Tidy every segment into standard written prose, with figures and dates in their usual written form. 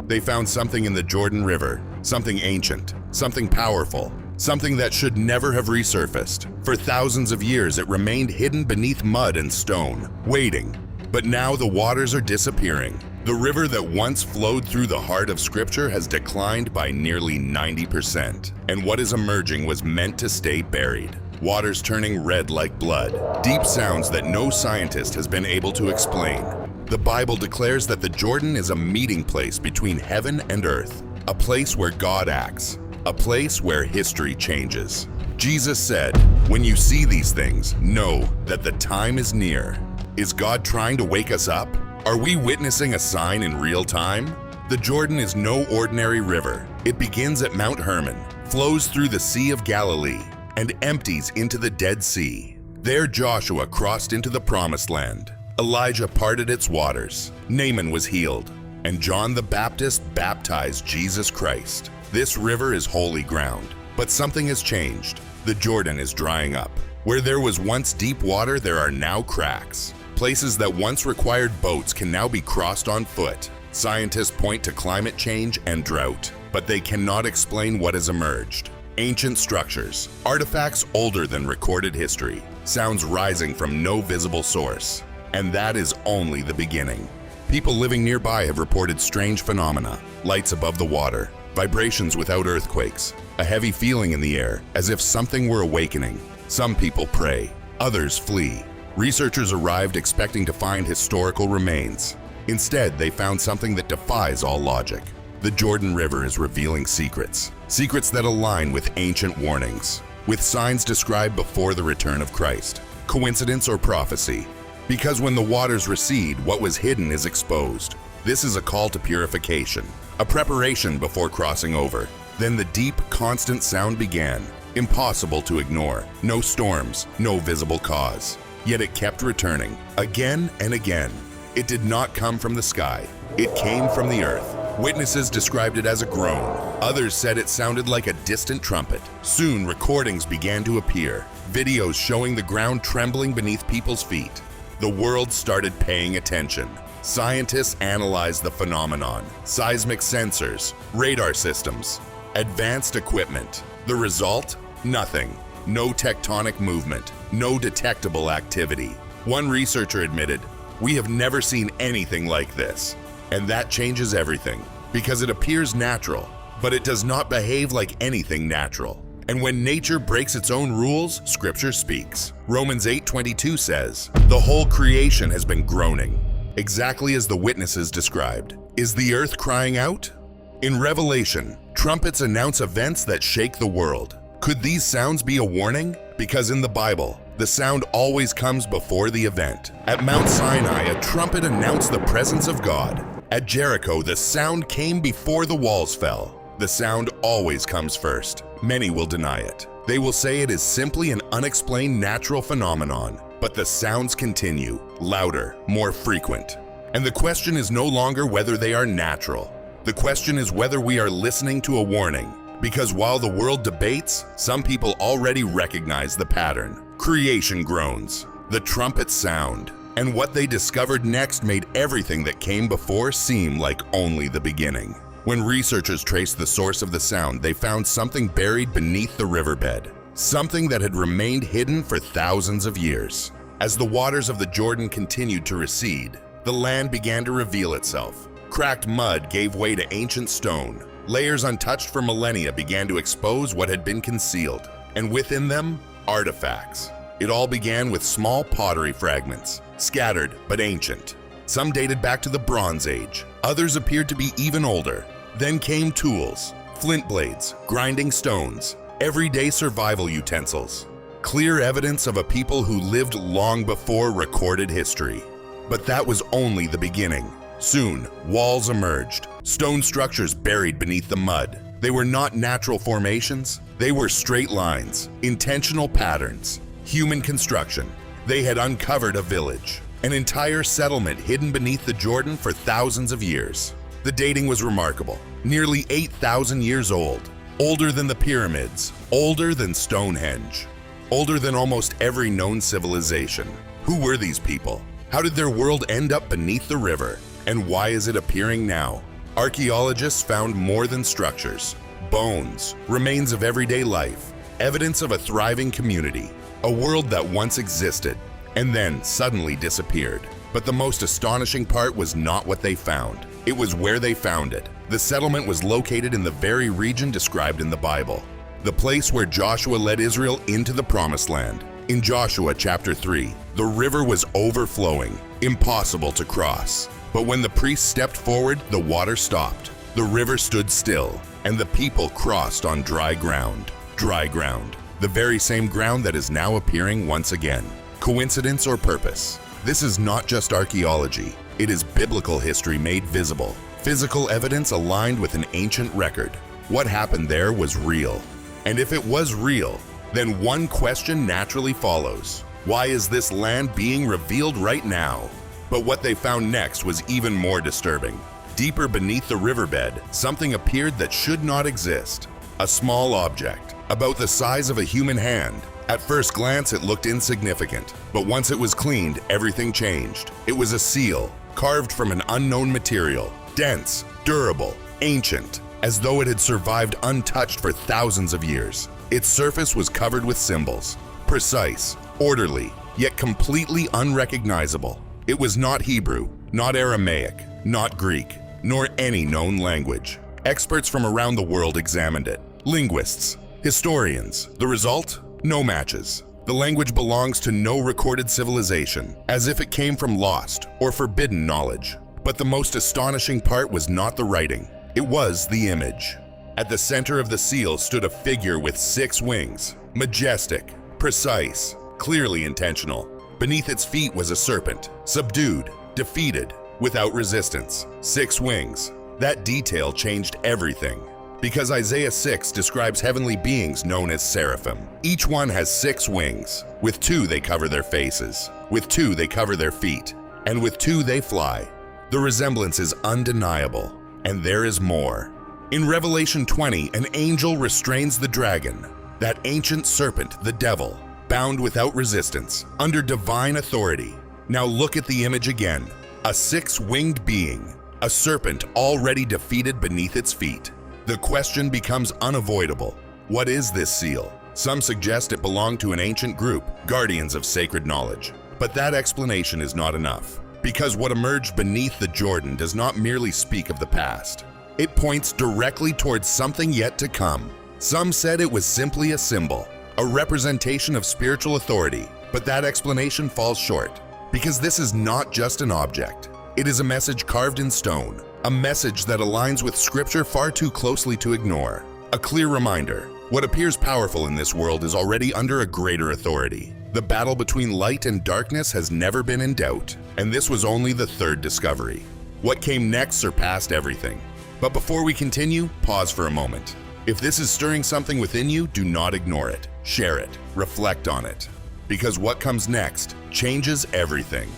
They found something in the Jordan River, something ancient, something powerful, something that should never have resurfaced. For thousands of years, it remained hidden beneath mud and stone, waiting. But now the waters are disappearing. The river that once flowed through the heart of Scripture has declined by nearly 90%. And what is emerging was meant to stay buried. Waters turning red like blood. Deep sounds that no scientist has been able to explain. The Bible declares that the Jordan is a meeting place between heaven and earth. A place where God acts. A place where history changes. Jesus said, "When you see these things, know that the time is near." Is God trying to wake us up? Are we witnessing a sign in real time? The Jordan is no ordinary river. It begins at Mount Hermon, flows through the Sea of Galilee, and empties into the Dead Sea. There Joshua crossed into the Promised Land. Elijah parted its waters. Naaman was healed. And John the Baptist baptized Jesus Christ. This river is holy ground. But something has changed. The Jordan is drying up. Where there was once deep water, there are now cracks. Places that once required boats can now be crossed on foot. Scientists point to climate change and drought, but they cannot explain what has emerged. Ancient structures, artifacts older than recorded history, sounds rising from no visible source. And that is only the beginning. People living nearby have reported strange phenomena, lights above the water, vibrations without earthquakes, a heavy feeling in the air as if something were awakening. Some people pray, others flee. Researchers arrived expecting to find historical remains. Instead, they found something that defies all logic. The Jordan River is revealing secrets, secrets that align with ancient warnings, with signs described before the return of Christ. Coincidence or prophecy? Because when the waters recede, what was hidden is exposed. This is a call to purification, a preparation before crossing over. Then the deep, constant sound began, impossible to ignore. No storms, no visible cause. Yet it kept returning, again and again. It did not come from the sky. It came from the earth. Witnesses described it as a groan. Others said it sounded like a distant trumpet. Soon, recordings began to appear, videos showing the ground trembling beneath people's feet. The world started paying attention. Scientists analyzed the phenomenon. Seismic sensors, radar systems, advanced equipment. The result? Nothing. No tectonic movement, no detectable activity. One researcher admitted, "We have never seen anything like this." And that changes everything, because it appears natural, but it does not behave like anything natural. And when nature breaks its own rules, Scripture speaks. Romans 8:22 says, "The whole creation has been groaning," exactly as the witnesses described. Is the earth crying out? In Revelation, trumpets announce events that shake the world. Could these sounds be a warning? Because in the Bible, the sound always comes before the event. At Mount Sinai, a trumpet announced the presence of God. At Jericho, the sound came before the walls fell. The sound always comes first. Many will deny it. They will say it is simply an unexplained natural phenomenon. But the sounds continue, louder, more frequent. And the question is no longer whether they are natural. The question is whether we are listening to a warning. Because while the world debates, some people already recognize the pattern. Creation groans, the trumpets sound, and what they discovered next made everything that came before seem like only the beginning. When researchers traced the source of the sound, they found something buried beneath the riverbed, something that had remained hidden for thousands of years. As the waters of the Jordan continued to recede, the land began to reveal itself. Cracked mud gave way to ancient stone. Layers untouched for millennia began to expose what had been concealed, and within them, artifacts. It all began with small pottery fragments, scattered but ancient. Some dated back to the Bronze Age, others appeared to be even older. Then came tools, flint blades, grinding stones, everyday survival utensils. Clear evidence of a people who lived long before recorded history. But that was only the beginning. Soon, walls emerged, stone structures buried beneath the mud. They were not natural formations, they were straight lines, intentional patterns, human construction. They had uncovered a village, an entire settlement hidden beneath the Jordan for thousands of years. The dating was remarkable, nearly 8,000 years old, older than the pyramids, older than Stonehenge, older than almost every known civilization. Who were these people? How did their world end up beneath the river? And why is it appearing now? Archaeologists found more than structures. Bones, remains of everyday life, evidence of a thriving community, a world that once existed and then suddenly disappeared. But the most astonishing part was not what they found. It was where they found it. The settlement was located in the very region described in the Bible, the place where Joshua led Israel into the Promised Land. In Joshua chapter 3, the river was overflowing, impossible to cross. But when the priests stepped forward, the water stopped. The river stood still, and the people crossed on dry ground. Dry ground, the very same ground that is now appearing once again. Coincidence or purpose? This is not just archaeology. It is biblical history made visible. Physical evidence aligned with an ancient record. What happened there was real. And if it was real, then one question naturally follows. Why is this land being revealed right now? But what they found next was even more disturbing. Deeper beneath the riverbed, something appeared that should not exist. A small object, about the size of a human hand. At first glance, it looked insignificant, but once it was cleaned, everything changed. It was a seal, carved from an unknown material, dense, durable, ancient, as though it had survived untouched for thousands of years. Its surface was covered with symbols, precise, orderly, yet completely unrecognizable. It was not Hebrew, not Aramaic, not Greek, nor any known language. Experts from around the world examined it. Linguists, historians. The result? No matches. The language belongs to no recorded civilization, as if it came from lost or forbidden knowledge. But the most astonishing part was not the writing. It was the image. At the center of the seal stood a figure with 6 wings, majestic, precise, clearly intentional. Beneath its feet was a serpent, subdued, defeated, without resistance. 6 wings. That detail changed everything. Because Isaiah 6 describes heavenly beings known as seraphim. Each one has 6 wings. With 2 they cover their faces, with 2 they cover their feet, and with 2 they fly. The resemblance is undeniable, and there is more. In Revelation 20, an angel restrains the dragon, that ancient serpent, the devil, bound without resistance, under divine authority. Now look at the image again. A 6-winged being, a serpent already defeated beneath its feet. The question becomes unavoidable. What is this seal? Some suggest it belonged to an ancient group, guardians of sacred knowledge. But that explanation is not enough, because what emerged beneath the Jordan does not merely speak of the past. It points directly towards something yet to come. Some said it was simply a symbol, a representation of spiritual authority, but that explanation falls short, because this is not just an object. It is a message carved in stone, a message that aligns with Scripture far too closely to ignore. A clear reminder, what appears powerful in this world is already under a greater authority. The battle between light and darkness has never been in doubt, and this was only the 3rd discovery. What came next surpassed everything. But before we continue, pause for a moment. If this is stirring something within you, do not ignore it. Share it, reflect on it, because what comes next changes everything.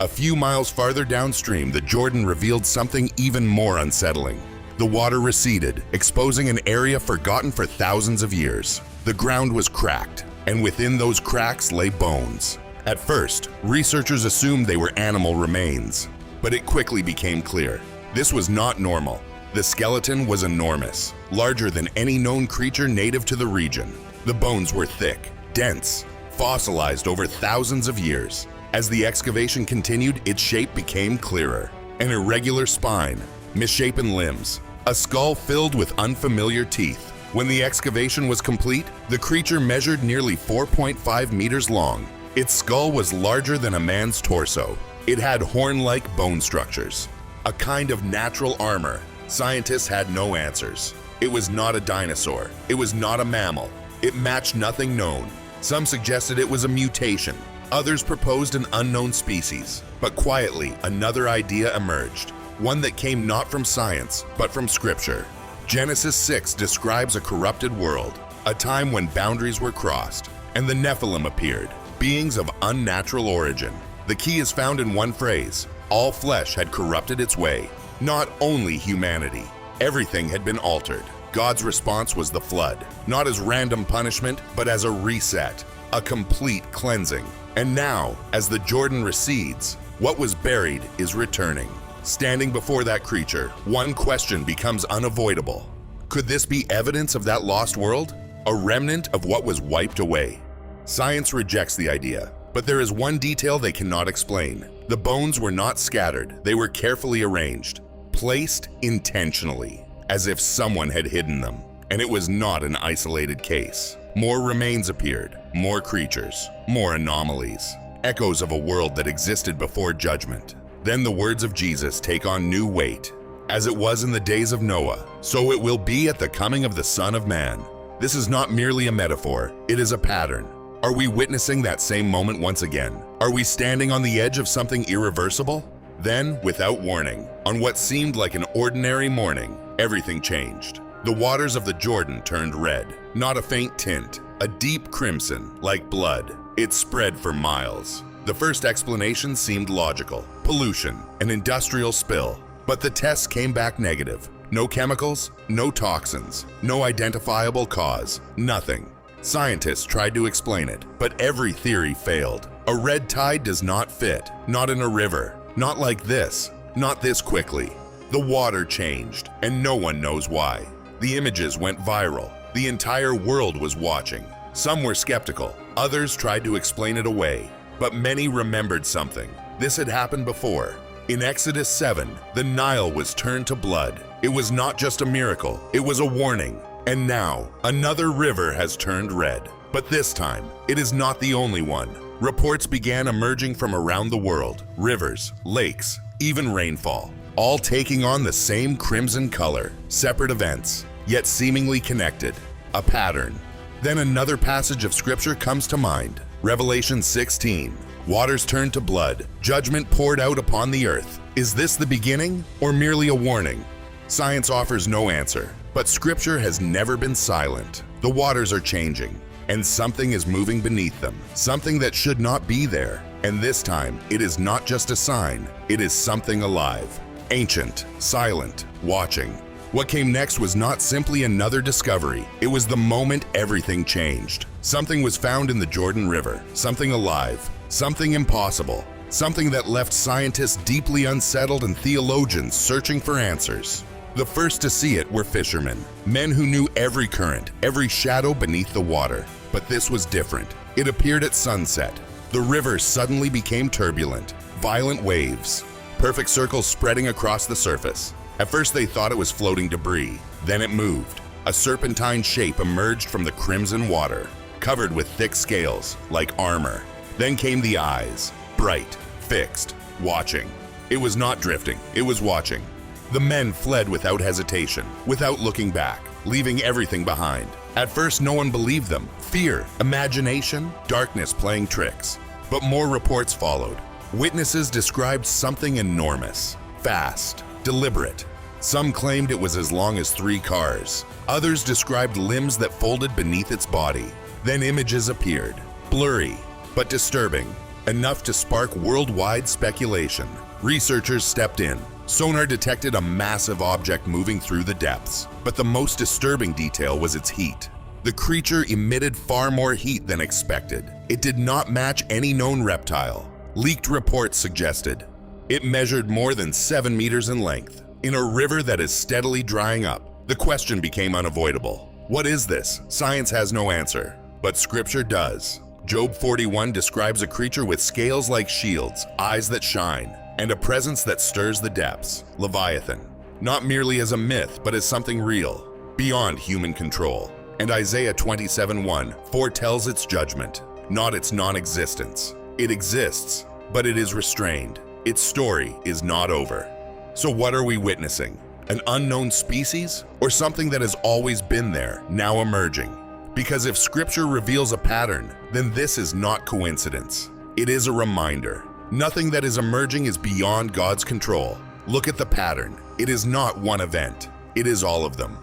A few miles farther downstream, the Jordan revealed something even more unsettling. The water receded, exposing an area forgotten for thousands of years. The ground was cracked, and within those cracks lay bones. At first, researchers assumed they were animal remains, but it quickly became clear. This was not normal. The skeleton was enormous, larger than any known creature native to the region. The bones were thick, dense, fossilized over thousands of years. As the excavation continued, its shape became clearer. An irregular spine, misshapen limbs, a skull filled with unfamiliar teeth. When the excavation was complete, the creature measured nearly 4.5 meters long. Its skull was larger than a man's torso. It had horn-like bone structures, a kind of natural armor. Scientists had no answers. It was not a dinosaur. It was not a mammal. It matched nothing known. Some suggested it was a mutation. Others proposed an unknown species. But quietly, another idea emerged. One that came not from science, but from Scripture. Genesis 6 describes a corrupted world, a time when boundaries were crossed, and the Nephilim appeared, beings of unnatural origin. The key is found in one phrase: all flesh had corrupted its way. Not only humanity, everything had been altered. God's response was the flood, not as random punishment, but as a reset, a complete cleansing. And now, as the Jordan recedes, What was buried is returning. Standing before that creature, one question becomes unavoidable. Could this be evidence of that lost world? A remnant of what was wiped away? Science rejects the idea, but there is one detail they cannot explain. The bones were not scattered, they were carefully arranged, placed intentionally, as if someone had hidden them. And it was not an isolated case. More remains appeared, more creatures, more anomalies, echoes of a world that existed before judgment. Then the words of Jesus take on new weight. As it was in the days of Noah, so it will be at the coming of the Son of Man. This is not merely a metaphor, it is a pattern. Are we witnessing that same moment once again? Are we standing on the edge of something irreversible? Then, without warning, on what seemed like an ordinary morning, everything changed. The waters of the Jordan turned red, not a faint tint, a deep crimson, like blood. It spread for miles. The first explanation seemed logical: pollution, an industrial spill. But the tests came back negative. No chemicals, no toxins, no identifiable cause, nothing. Scientists tried to explain it, but every theory failed. A red tide does not fit, not in a river, not like this, not this quickly. The water changed, and no one knows why. The images went viral. The entire world was watching. Some were skeptical, others tried to explain it away. But many remembered something. This had happened before. In Exodus 7, the Nile was turned to blood. It was not just a miracle, it was a warning. And now, another river has turned red. But this time, it is not the only one. Reports began emerging from around the world. Rivers, lakes, even rainfall, all taking on the same crimson color. Separate events, yet seemingly connected. A pattern. Then another passage of scripture comes to mind. Revelation 16. Waters turned to blood. Judgment poured out upon the earth. Is this the beginning or merely a warning? Science offers no answer, but scripture has never been silent. The waters are changing, and something is moving beneath them. Something that should not be there. And this time, it is not just a sign, it is something alive. Ancient, silent, watching. What came next was not simply another discovery. It was the moment everything changed. Something was found in the Jordan River. Something alive. Something impossible. Something that left scientists deeply unsettled and theologians searching for answers. The first to see it were fishermen. Men who knew every current, every shadow beneath the water. But this was different. It appeared at sunset. The river suddenly became turbulent. Violent waves. Perfect circles spreading across the surface. At first they thought it was floating debris. Then it moved. A serpentine shape emerged from the crimson water, covered with thick scales, like armor. Then came the eyes, bright, fixed, watching. It was not drifting, it was watching. The men fled without hesitation, without looking back, leaving everything behind. At first no one believed them. Fear, imagination, darkness playing tricks. But more reports followed. Witnesses described something enormous, fast, deliberate. Some claimed it was as long as 3 cars. Others described limbs that folded beneath its body. Then images appeared, blurry but disturbing, enough to spark worldwide speculation. Researchers stepped in. Sonar detected a massive object moving through the depths, but the most disturbing detail was its heat. The creature emitted far more heat than expected. It did not match any known reptile. Leaked reports suggested it measured more than 7 meters in length. In a river that is steadily drying up, the question became unavoidable. What is this? Science has no answer, but scripture does. Job 41 describes a creature with scales like shields, eyes that shine, and a presence that stirs the depths. Leviathan. Not merely as a myth, but as something real, beyond human control. And Isaiah 27:1 foretells its judgment, not its non-existence. It exists, but it is restrained. Its story is not over. So what are we witnessing? An unknown species? Or something that has always been there, now emerging? Because if scripture reveals a pattern, then this is not coincidence. It is a reminder. Nothing that is emerging is beyond God's control. Look at the pattern. It is not one event. It is all of them.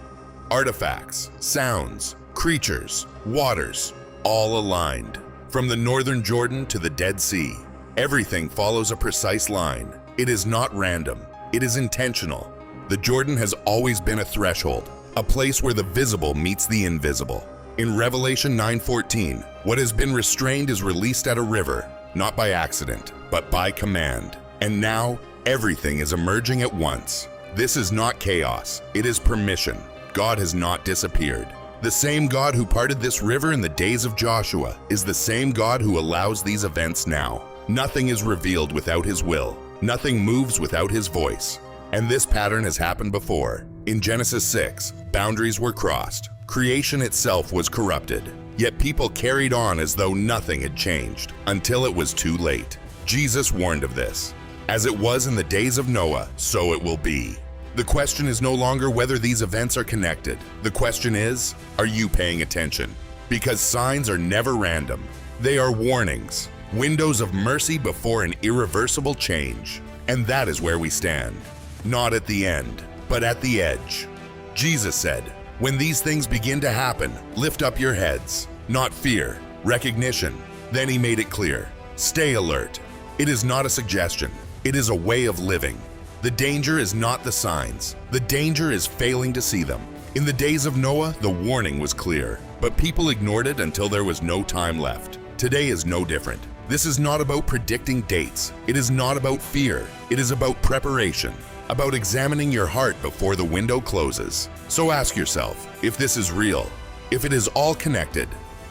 Artifacts, sounds, creatures, waters, all aligned. From the northern Jordan to the Dead Sea, everything follows a precise line. It is not random. It is intentional. The Jordan has always been a threshold, a place where the visible meets the invisible. In Revelation 9:14, what has been restrained is released at a river, not by accident, but by command. And now, everything is emerging at once. This is not chaos, it is permission. God has not disappeared. The same God who parted this river in the days of Joshua is the same God who allows these events now. Nothing is revealed without His will. Nothing moves without His voice. And this pattern has happened before. In Genesis 6, boundaries were crossed. Creation itself was corrupted. Yet people carried on as though nothing had changed, until it was too late. Jesus warned of this. As it was in the days of Noah, so it will be. The question is no longer whether these events are connected. The question is, are you paying attention? Because signs are never random. They are warnings, windows of mercy before an irreversible change. And that is where we stand. Not at the end, but at the edge. Jesus said, "When these things begin to happen, lift up your heads." Not fear, recognition. Then He made it clear. Stay alert. It is not a suggestion. It is a way of living. The danger is not the signs. The danger is failing to see them. In the days of Noah, the warning was clear, but people ignored it until there was no time left. Today is no different. This is not about predicting dates. It is not about fear. It is about preparation, about examining your heart before the window closes. So ask yourself, if this is real, if it is all connected,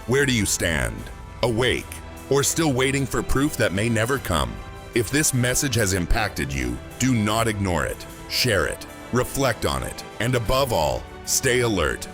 where do you stand? Awake, or still waiting for proof that may never come? If this message has impacted you, do not ignore it. Share it, reflect on it, and above all, stay alert.